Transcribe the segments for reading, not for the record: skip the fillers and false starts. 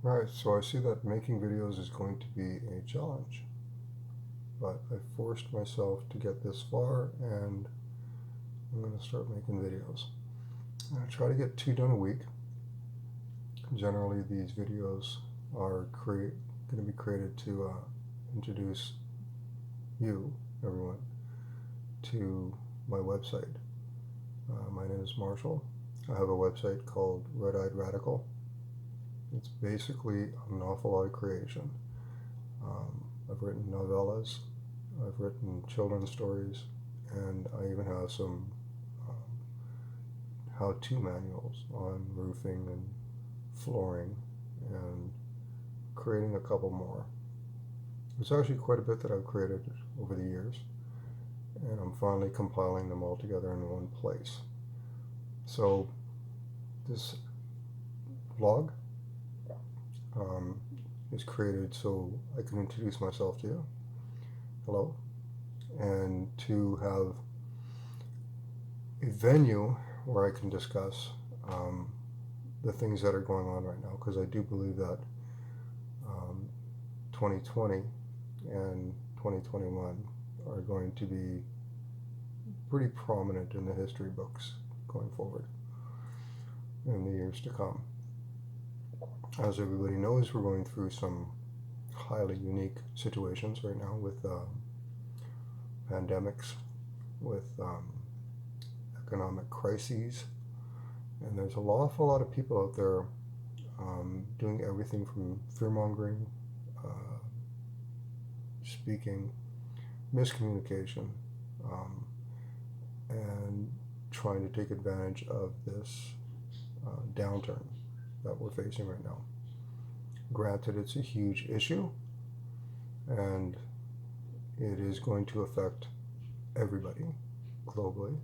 Right, so I see that making videos is going to be a challenge, but I forced myself to get this far and I'm going to start making videos. I try to get 2 done a week. Generally, these videos are going to be created to introduce you, everyone, to my website. My name is Marshall. I have a website called Red Eyed Radical. It's basically an awful lot of creation. I've written novellas, I've written children's stories, and I even have some how-to manuals on roofing and flooring and creating a couple more. There's actually quite a bit that I've created over the years, and I'm finally compiling them all together in one place. So this vlog um, is created so I can introduce myself to you. Hello. And to have a venue where I can discuss the things that are going on right now, because I do believe that 2020 and 2021 are going to be pretty prominent in the history books going forward in the years to come. As everybody knows, we're going through some highly unique situations right now with pandemics, with economic crises, and there's an awful lot of people out there doing everything from fear-mongering, speaking, miscommunication, and trying to take advantage of this downturn that we're facing right now. Granted, it's a huge issue, and it is going to affect everybody globally.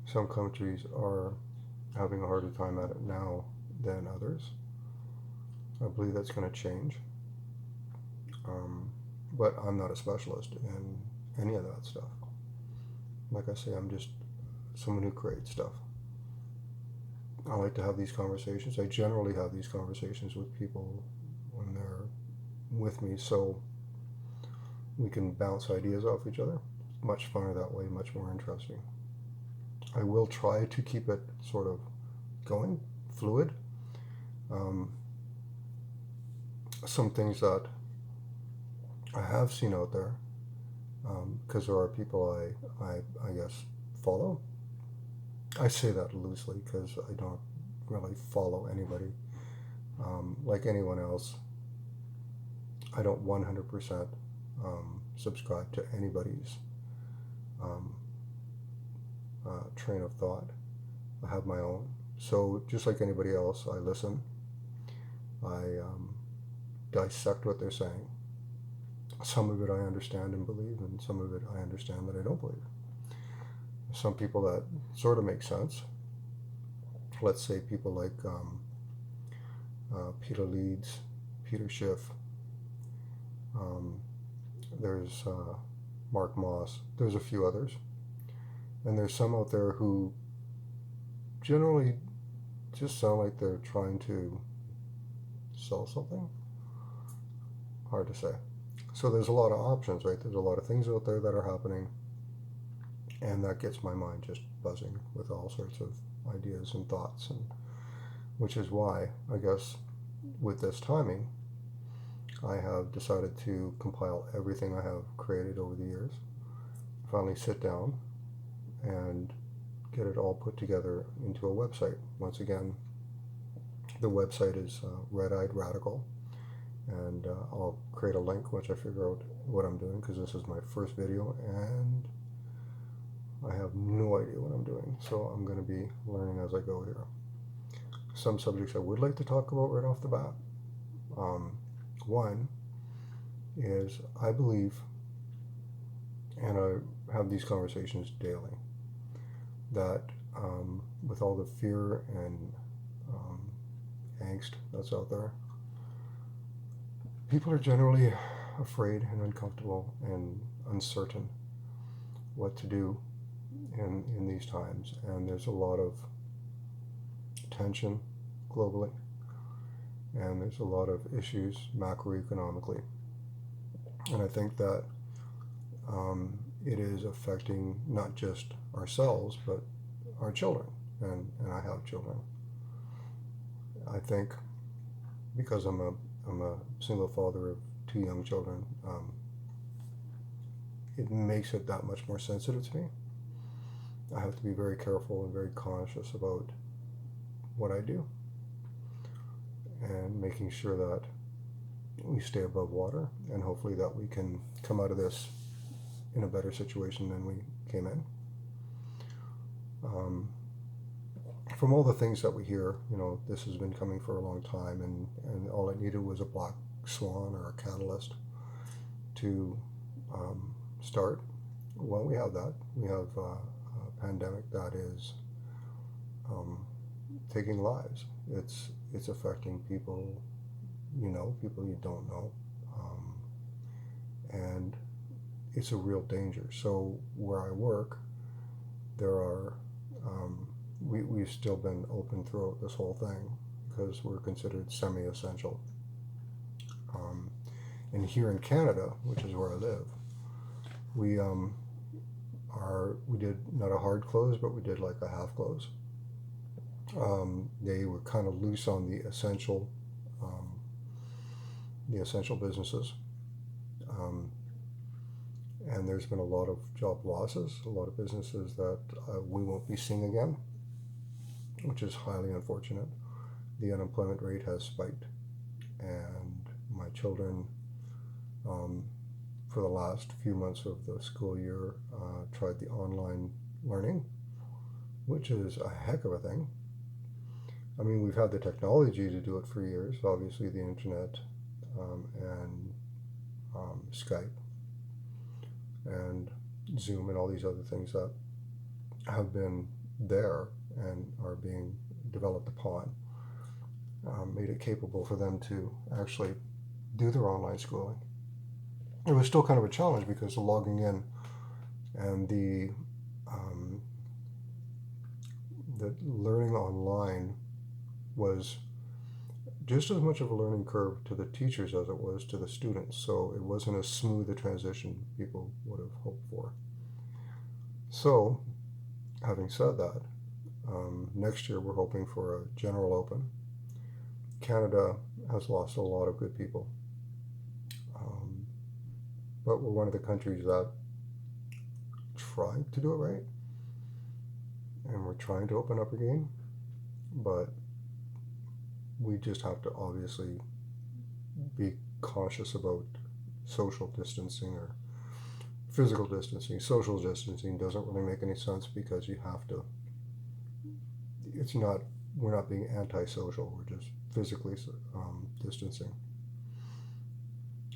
Some countries are having a harder time at it now than others. I believe that's going to change. But I'm not a specialist in any of that stuff. Like I say, I'm just someone who creates stuff. I like to have these conversations. I generally have these conversations with people when they're with me, so we can bounce ideas off each other. Much funner that way, much more interesting. I will try to keep it sort of going, fluid. Some things that I have seen out there, because there are people I guess follow. I say that loosely because I don't really follow anybody. Like anyone else, I don't 100% subscribe to anybody's train of thought. I have my own. So just like anybody else, I listen. I dissect what they're saying. Some of it I understand and believe, and some of it I understand that I don't believe. Some people that sort of make sense. Let's say people like Peter Leeds, Peter Schiff. There's Mark Moss. There's a few others. And there's some out there who generally just sound like they're trying to sell something. Hard to say. So there's a lot of options, right? There's a lot of things out there that are happening, and that gets my mind just buzzing with all sorts of ideas and thoughts, and which is why I guess with this timing I have decided to compile everything I have created over the years, finally sit down and get it all put together into a website. Once again, the website is Red Eyed Radical, and I'll create a link once I figure out what I'm doing, because this is my first video and I have no idea what I'm doing, so I'm going to be learning as I go here. Some subjects I would like to talk about right off the bat. One is I believe, and I have these conversations daily, that with all the fear and angst that's out there, people are generally afraid and uncomfortable and uncertain what to do in these times, and there's a lot of tension globally, and there's a lot of issues macroeconomically. And I think that it is affecting not just ourselves, but our children. And I have children. I think because I'm a single father of two young children, it makes it that much more sensitive to me. I have to be very careful and very conscious about what I do and making sure that we stay above water, and hopefully that we can come out of this in a better situation than we came in. From all the things that we hear, this has been coming for a long time, and all it needed was a black swan or a catalyst to start. Well, we have that. We have a pandemic that is taking lives. It's affecting people, people you don't know, and it's a real danger. So where I work, there are we've still been open throughout this whole thing because we're considered semi-essential. And here in Canada, which is where I live, we did not a hard close, but we did like a half close. They were kind of loose on the essential businesses, and there's been a lot of job losses, a lot of businesses that we won't be seeing again, which is highly unfortunate. The unemployment rate has spiked, and my children, for the last few months of the school year, tried the online learning, which is a heck of a thing. I mean, we've had the technology to do it for years, obviously the internet, and Skype and Zoom and all these other things that have been there and are being developed upon, made it capable for them to actually do their online schooling. It was still kind of a challenge because the logging in and the learning online was just as much of a learning curve to the teachers as it was to the students. So it wasn't as smooth a transition people would have hoped for. So, having said that, next year we're hoping for a general open. Canada has lost a lot of good people, but we're one of the countries that tried to do it right, and we're trying to open up again, but we just have to obviously be cautious about social distancing or physical distancing. Social distancing doesn't really make any sense because you have to, we're not being antisocial, we're just physically distancing.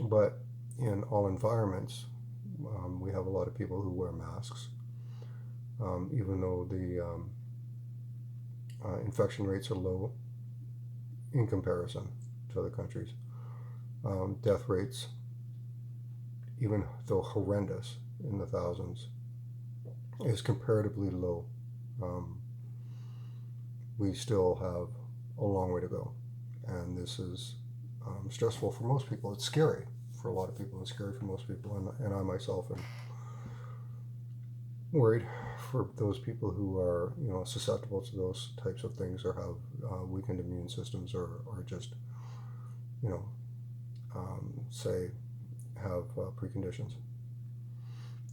But in all environments, we have a lot of people who wear masks, even though the infection rates are low in comparison to other countries. Death rates, even though horrendous in the thousands, is comparatively low. We still have a long way to go, and this is stressful for most people. It's scary for a lot of people. It's scary for most people, and I myself am worried for those people who are susceptible to those types of things or have weakened immune systems or just say have preconditions.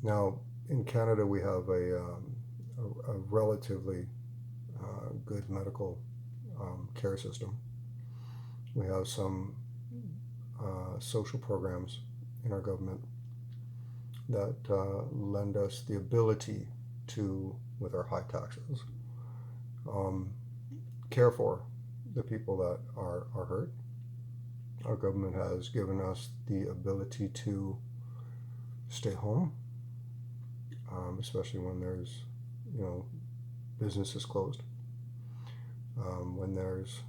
Now in Canada we have a relatively good medical care system. We have some social programs in our government that lend us the ability to, with our high taxes, care for the people that are hurt. Our government has given us the ability to stay home, especially when there's, businesses closed, when there's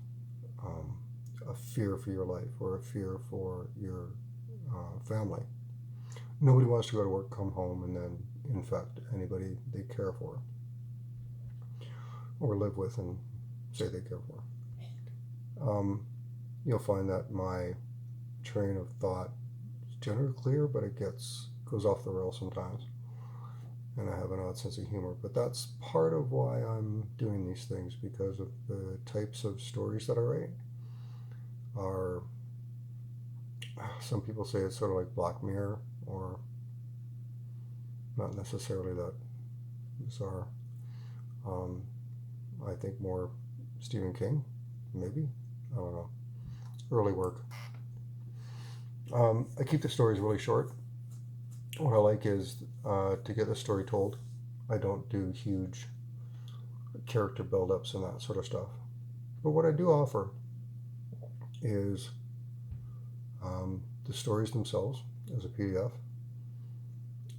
a fear for your life or a fear for your family. Nobody wants to go to work, come home, and then infect anybody they care for or live with and say they care for. you'll find that my train of thought is generally clear, but it goes off the rail sometimes. And I have an odd sense of humor. But that's part of why I'm doing these things, because of the types of stories that I write are, some people say it's sort of like Black Mirror, or not necessarily that bizarre. Um, I think more Stephen King, maybe. I don't know. Early work. I keep the stories really short. What I like is to get the story told. I don't do huge character build-ups and that sort of stuff. But what I do offer is the stories themselves as a PDF,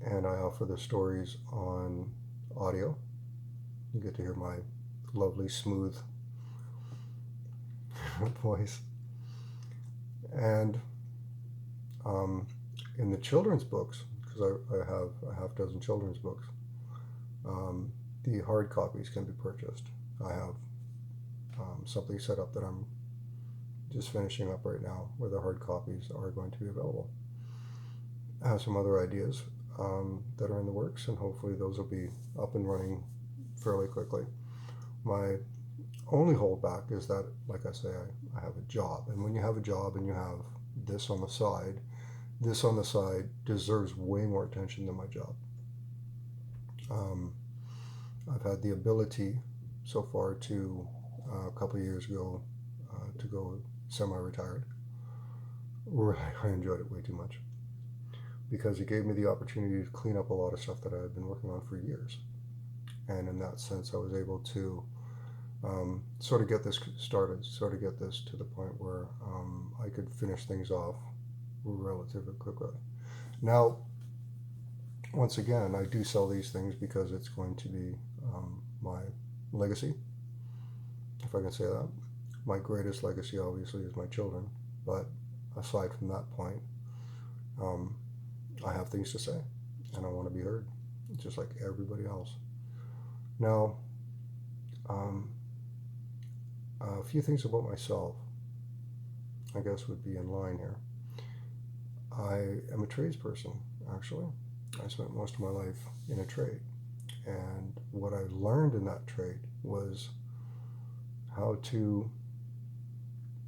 and I offer the stories on audio. You get to hear my lovely, smooth voice. And in the children's books, because I have a half dozen children's books, the hard copies can be purchased. I have something set up that I'm just finishing up right now, where the hard copies are going to be available. I have some other ideas that are in the works, and hopefully those will be up and running fairly quickly. My only holdback is that, like I say, I have a job, and when you have a job and you have this on the side, this on the side deserves way more attention than my job. I've had the ability so far to, a couple of years ago, to go semi-retired. I enjoyed it way too much, because it gave me the opportunity to clean up a lot of stuff that I had been working on for years. And in that sense, I was able to sort of get this started, sort of get this to the point where I could finish things off relatively quickly. Now, once again, I do sell these things because it's going to be my legacy, if I can say that. My greatest legacy, obviously, is my children. But aside from that point, I have things to say, and I want to be heard, just like everybody else. Now, a few things about myself, I guess, would be in line here. I am a tradesperson, actually. I spent most of my life in a trade. And what I learned in that trade was how to,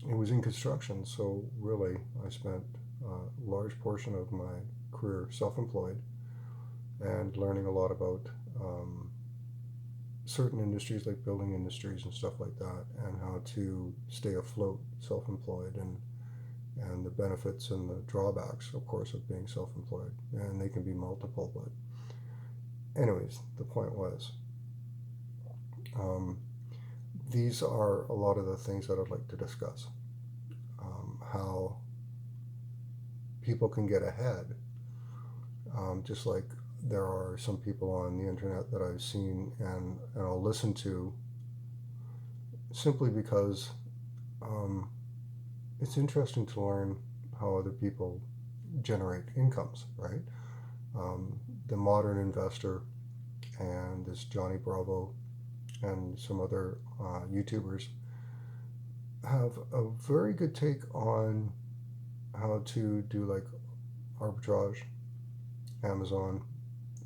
it was in construction, so really I spent a large portion of my career self-employed and learning a lot about certain industries, like building industries and stuff like that, and how to stay afloat self-employed, and the benefits and the drawbacks, of course, of being self-employed. And they can be multiple, but anyways, the point was, these are a lot of the things that I'd like to discuss. How people can get ahead, just like there are some people on the internet that I've seen and I'll listen to, simply because it's interesting to learn how other people generate incomes, right? The Modern Investor and this Johnny Bravo and some other YouTubers have a very good take on how to do, like, arbitrage, Amazon,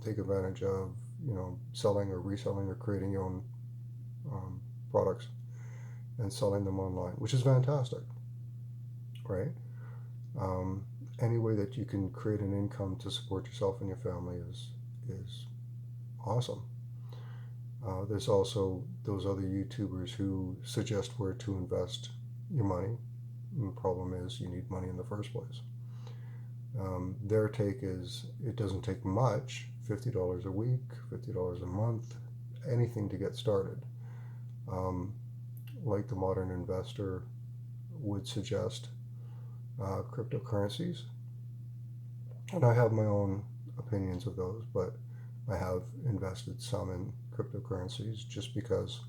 take advantage of, selling or reselling or creating your own products and selling them online, which is fantastic, right? Any way that you can create an income to support yourself and your family is awesome. There's also those other YouTubers who suggest where to invest your money. And the problem is you need money in the first place. Their take is it doesn't take much, $50 a week, $50 a month, anything to get started. Like the Modern Investor would suggest, cryptocurrencies. And I have my own opinions of those, but I have invested some in cryptocurrencies just because,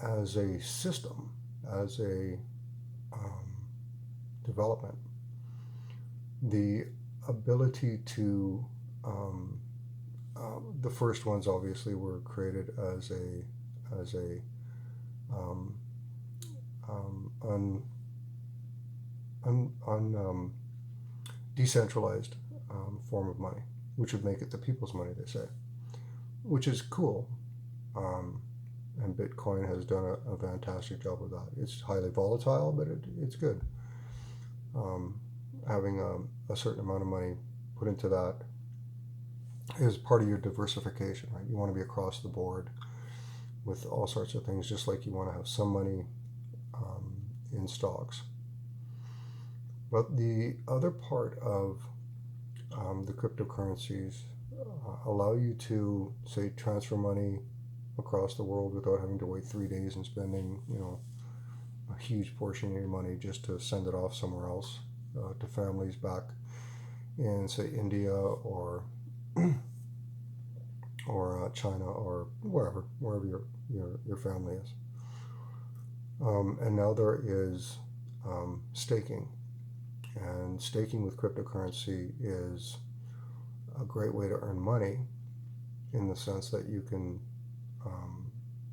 as a system, as a development, the ability to, the first ones obviously were created as a decentralized form of money, which would make it the people's money, they say, which is cool. And Bitcoin has done a fantastic job with that. It's highly volatile, but it's good. Having a certain amount of money put into that is part of your diversification, right? You want to be across the board with all sorts of things, just like you want to have some money in stocks. But the other part of the cryptocurrencies allow you to, say, transfer money across the world without having to wait 3 days and spending, a huge portion of your money just to send it off somewhere else to families back in, say, India or China or wherever your family is. And now there is staking. And staking with cryptocurrency is a great way to earn money in the sense that you can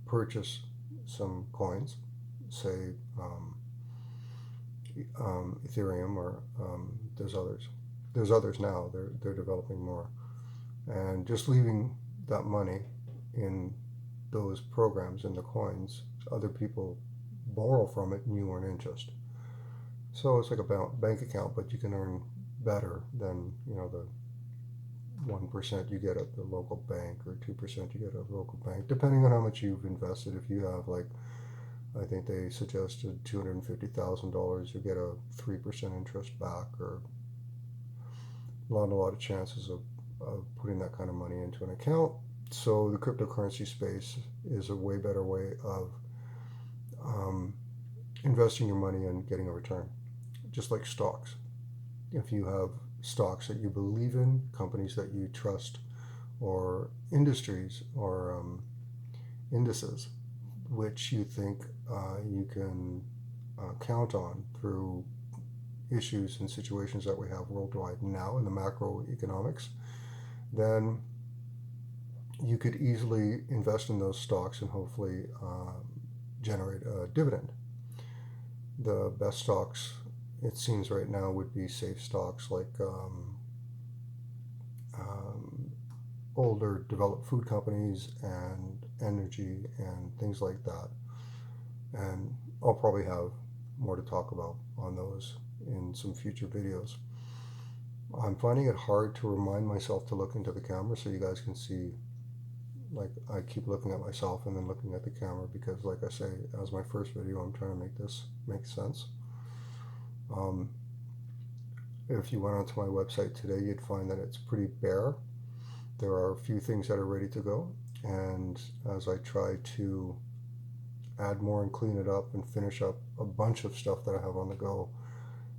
purchase some coins, say Ethereum, or there's others. There's others now. They're developing more, and just leaving that money in those programs in the coins, other people borrow from it, and you earn interest. So it's like a bank account, but you can earn better than the 1% you get at the local bank or 2% you get at a local bank, depending on how much you've invested. If you have, like, I think they suggested $250,000, you get a 3% interest back, or not a lot of chances of putting that kind of money into an account. So the cryptocurrency space is a way better way of investing your money and getting a return, just like stocks. If you have stocks that you believe in, companies that you trust, or industries or indices which you think you can count on through issues and situations that we have worldwide now in the macroeconomics, then you could easily invest in those stocks and hopefully generate a dividend. The best stocks, it seems right now, would be safe stocks like older developed food companies and energy and things like that. And I'll probably have more to talk about on those in some future videos. I'm finding it hard to remind myself to look into the camera so you guys can see. Like, I keep looking at myself and then looking at the camera because, like I say, as my first video, I'm trying to make this make sense. If you went onto my website today, you'd find that it's pretty bare. There are a few things that are ready to go, and as I try to add more and clean it up and finish up a bunch of stuff that I have on the go,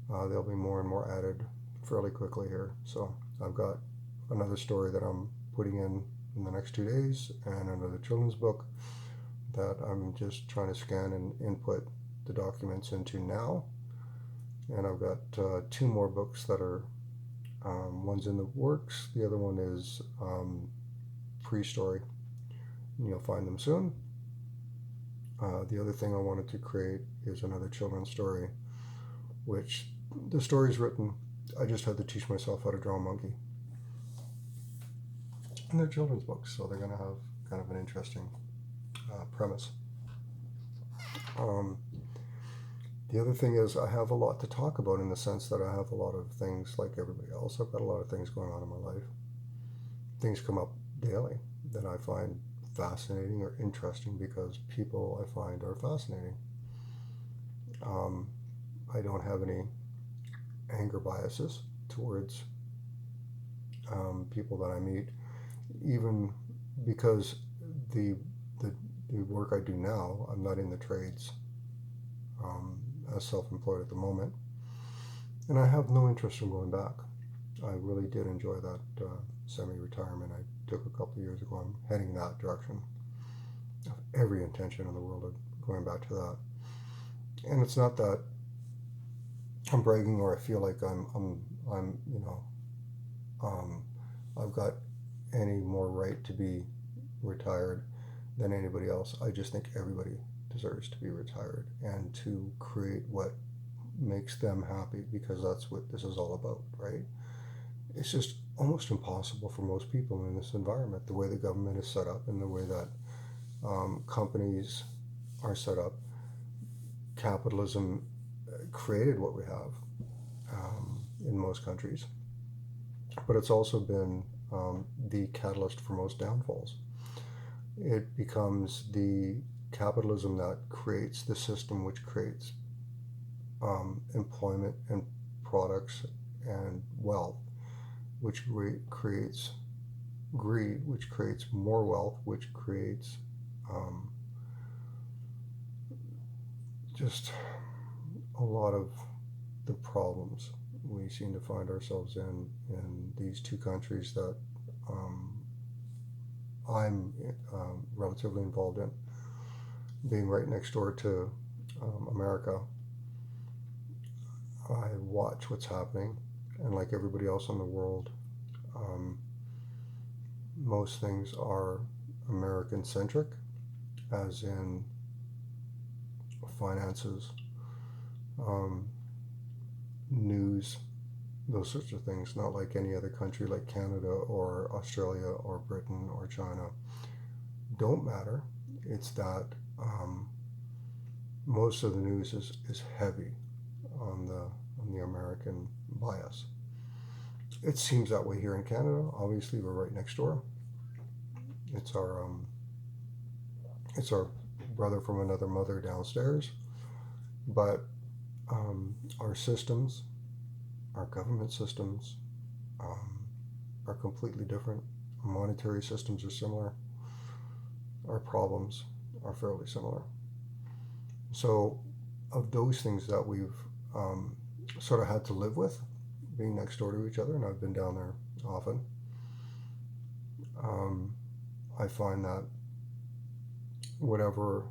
there'll be more and more added fairly quickly here. So I've got another story that I'm putting in the next 2 days, and another children's book that I'm just trying to scan and input the documents into now. And I've got 2 more books that are, one's in the works, the other one is pre-story. You'll find them soon. The other thing I wanted to create is another children's story, which the story's written. I just had to teach myself how to draw a monkey. And they're children's books, so they're going to have kind of an interesting premise. The other thing is I have a lot to talk about in the sense that I have a lot of things like everybody else. I've got a lot of things going on in my life. Things come up daily that I find fascinating or interesting because people I find are fascinating. I don't have any anger biases towards people that I meet, even because the work I do now, I'm not in the trades as self-employed at the moment, and I have no interest in going back. I really did enjoy that semi-retirement I took a couple of years ago. I'm heading that direction. I have every intention in the world of going back to that. And it's not that I'm bragging or I feel like I've got any more right to be retired than anybody else. I just think everybody deserves to be retired and to create what makes them happy, because that's what this is all about, right? It's just almost impossible for most people in this environment, the way the government is set up and the way that companies are set up. Capitalism created what we have in most countries, but it's also been the catalyst for most downfalls. It becomes the capitalism that creates the system which creates employment and products and wealth, which creates greed, which creates more wealth, which creates just a lot of the problems we seem to find ourselves in these two countries that I'm relatively involved in. Being right next door to America, I watch what's happening, and like everybody else in the world, most things are American centric, as in finances, news, those sorts of things, not like any other country like Canada or Australia or Britain or China. Don't matter. It's that most of the news is heavy on the American bias. It seems that way here in Canada. Obviously, we're right next door. It's our brother from another mother downstairs, but our systems, our government systems, are completely different. Our monetary systems are similar. Our problems are fairly similar. So, of those things that we've sort of had to live with, being next door to each other, and I've been down there often, I find that whatever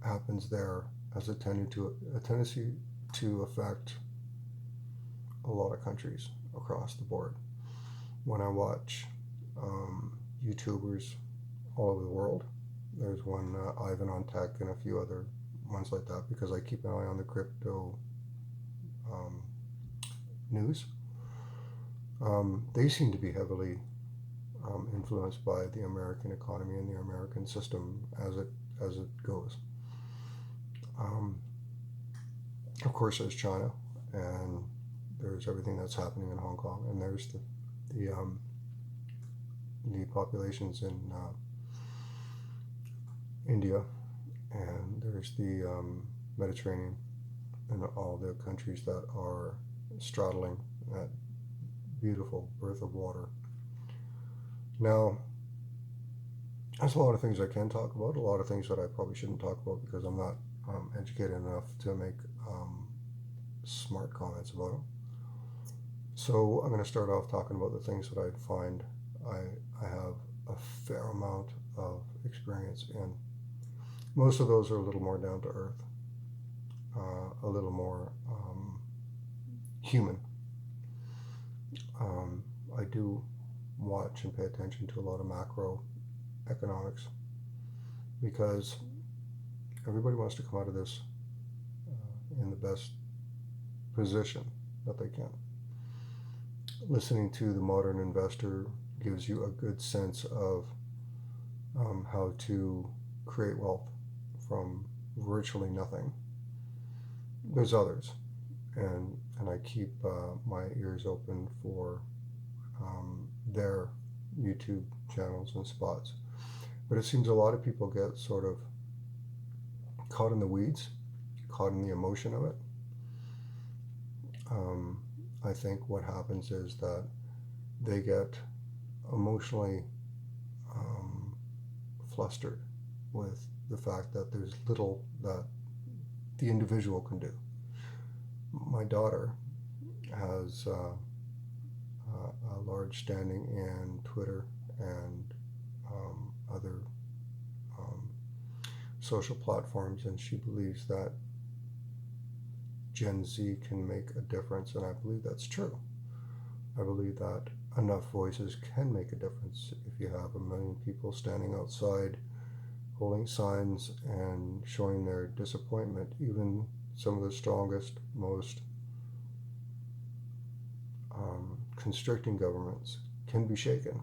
happens there has a tendency to affect a lot of countries across the board. When I watch YouTubers all over the world, there's one Ivan on Tech and a few other ones like that, because I keep an eye on the crypto news. They seem to be heavily influenced by the American economy and the American system as it goes. Of course, there's China, and there's everything that's happening in Hong Kong, and there's the populations in India, and there's the Mediterranean, and all the countries that are straddling that beautiful birth of water. Now, there's a lot of things I can talk about, a lot of things that I probably shouldn't talk about because I'm not educated enough to make smart comments about them. So I'm going to start off talking about the things that I find I have a fair amount of experience in. Most of those are a little more down to earth, a little more human. I do watch and pay attention to a lot of macroeconomics, because everybody wants to come out of this in the best position that they can. Listening to The Modern Investor gives you a good sense of how to create wealth from virtually nothing. There's others, and I keep my ears open for their YouTube channels and spots. But it seems a lot of people get sort of caught in the weeds, caught in the emotion of it. I think what happens is that they get emotionally flustered with the fact that there's little that the individual can do. My daughter has a large standing in Twitter and other social platforms, and she believes that Gen Z can make a difference, and I believe that's true. I believe that enough voices can make a difference. If you have 1 million people standing outside holding signs and showing their disappointment. Even some of the strongest, most constricting governments can be shaken.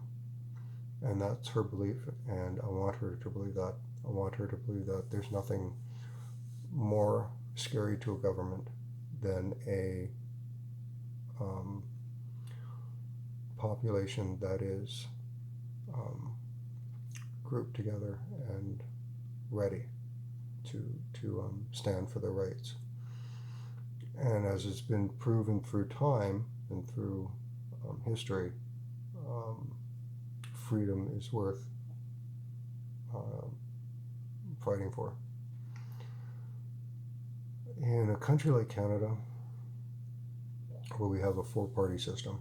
And that's her belief, and I want her to believe that. I want her to believe that there's nothing more scary to a government than a population that is grouped together and ready to stand for their rights. And as it's been proven through time and through history, freedom is worth fighting for. In a country like Canada, where we have a four-party system,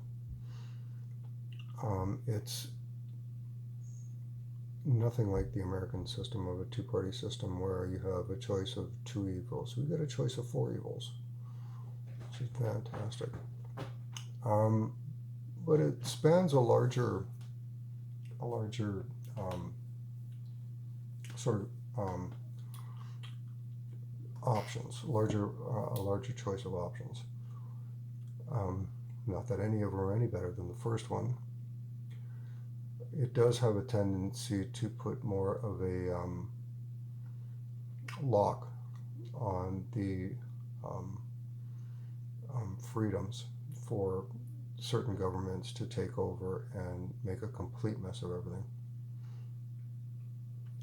it's nothing like the American system of a two-party system where you have a choice of two evils. We get a choice of four evils, which is fantastic. But it spans a larger sort of options, a larger choice of options. Not that any of them are any better than the first one. It does have a tendency to put more of a lock on the freedoms for certain governments to take over and make a complete mess of everything.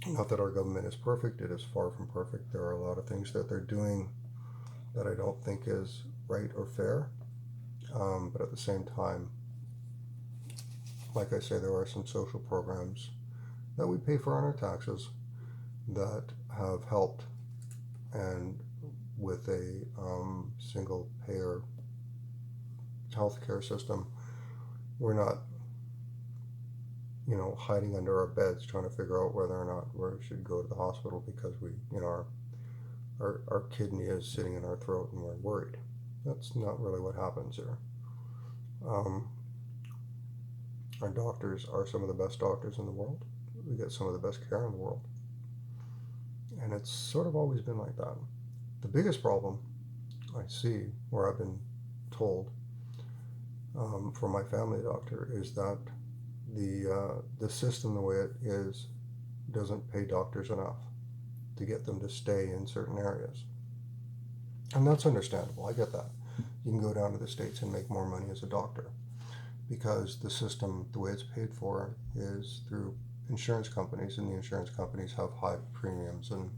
Not that our government is perfect, it is far from perfect. There are a lot of things that they're doing that I don't think is right or fair, but at the same time, like I say, there are some social programs that we pay for on our taxes that have helped, and with a single payer healthcare system, we're not hiding under our beds trying to figure out whether or not we should go to the hospital because our kidney is sitting in our throat and we're worried. That's not really what happens here. Our doctors are some of the best doctors in the world. We get some of the best care in the world. And it's sort of always been like that. The biggest problem I see, where I've been told from my family doctor, is that the system, the way it is, doesn't pay doctors enough to get them to stay in certain areas. And that's understandable. I get that. You can go down to the States and make more money as a doctor because the system, the way it's paid for, is through insurance companies, and the insurance companies have high premiums, and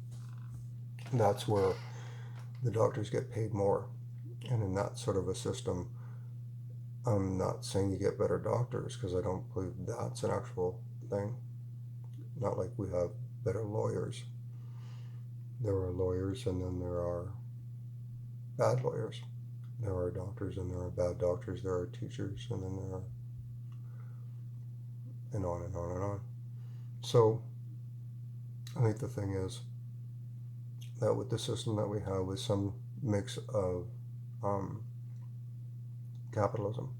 that's where the doctors get paid more. And in that sort of a system, I'm not saying you get better doctors, because I don't believe that's an actual thing. Not like we have better lawyers. There are lawyers, and then there are bad lawyers. There are doctors, and there are bad doctors. There are teachers, and then there are, and on and on and on. So I think the thing is that with the system that we have, with some mix of capitalism,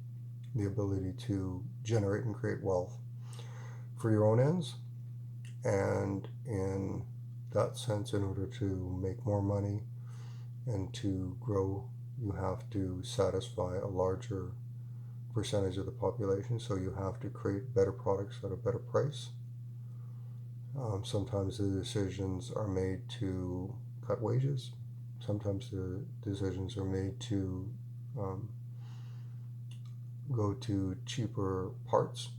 the ability to generate and create wealth for your own ends, and in that sense, in order to make more money and to grow, you have to satisfy a larger percentage of the population, so you have to create better products at a better price. Sometimes the decisions are made to cut wages. Sometimes the decisions are made to go to cheaper parts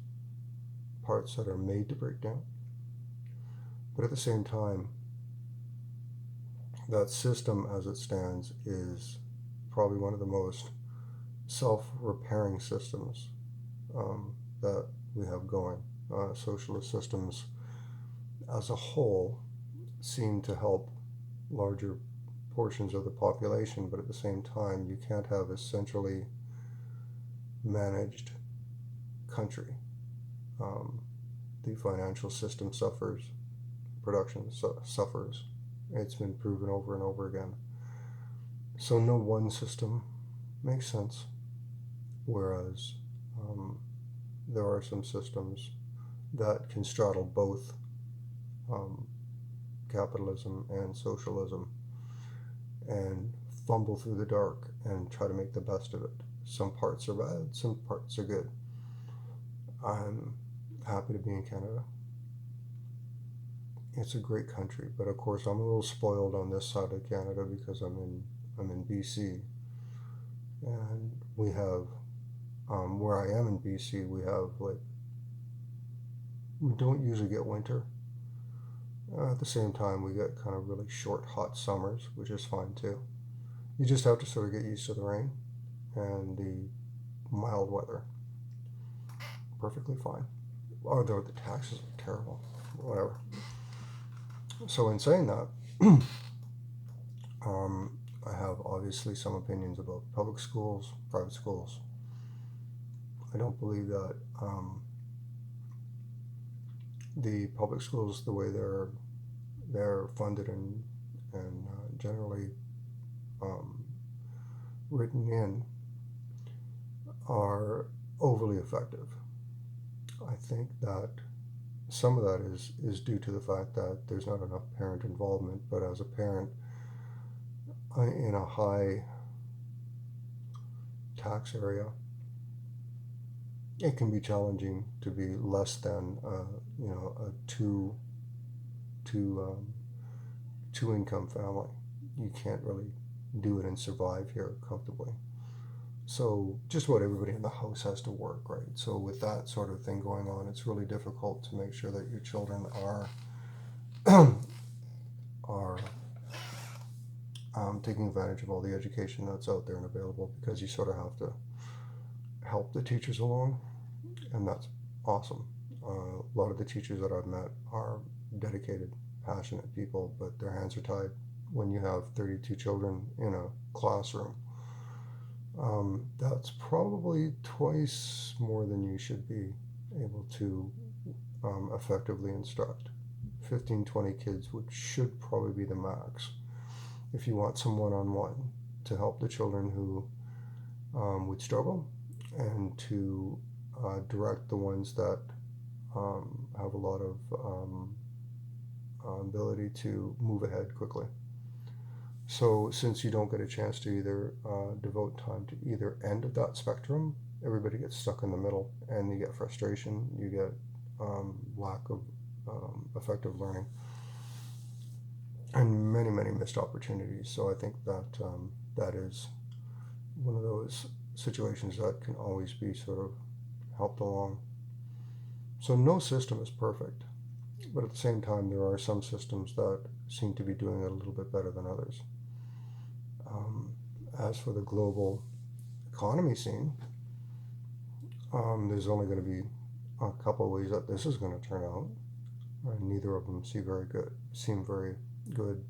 that are made to break down. But at the same time, that system as it stands is probably one of the most self-repairing systems that we have going. Socialist systems as a whole seem to help larger portions of the population, but at the same time, you can't have a centrally managed country. The financial system suffers, production suffers. It's been proven over and over again. So no one system makes sense, whereas there are some systems that can straddle both capitalism and socialism and fumble through the dark and try to make the best of it. Some parts are bad, some parts are good. I'm happy to be in Canada. It's a great country, but of course I'm a little spoiled on this side of Canada because I'm in BC, and we have where I am in BC, we have we don't usually get winter. At the same time, we get kind of really short, hot summers, which is fine too. You just have to sort of get used to the rain and the mild weather. Perfectly fine. Although the taxes are terrible. Whatever. So in saying that, I have obviously some opinions about public schools, private schools. I don't believe that the public schools, the way they're funded and generally um, written in, are overly effective. I think that some of that is due to the fact that there's not enough parent involvement. But as a parent in a high tax area, it can be challenging to be less than a two income family. You can't really do it and survive here comfortably. So just about everybody in the house has to work, right? So with that sort of thing going on, it's really difficult to make sure that your children are are taking advantage of all the education that's out there and available, because you sort of have to help the teachers along, and that's awesome. A lot of the teachers that I've met are dedicated, passionate people, but their hands are tied when you have 32 children in a classroom. That's probably twice more than you should be able to effectively instruct. 15, 20 kids, which should probably be the max if you want some one-on-one to help the children who would struggle, and to direct the ones that have a lot of ability to move ahead quickly. So since you don't get a chance to either devote time to either end of that spectrum, everybody gets stuck in the middle, and you get frustration, you get lack of effective learning, and many, many missed opportunities. So I think that that is one of those situations that can always be sort of helped along. So no system is perfect, but at the same time, there are some systems that seem to be doing it a little bit better than others. As for the global economy scene, there's only going to be a couple of ways that this is going to turn out, and neither of them seem very good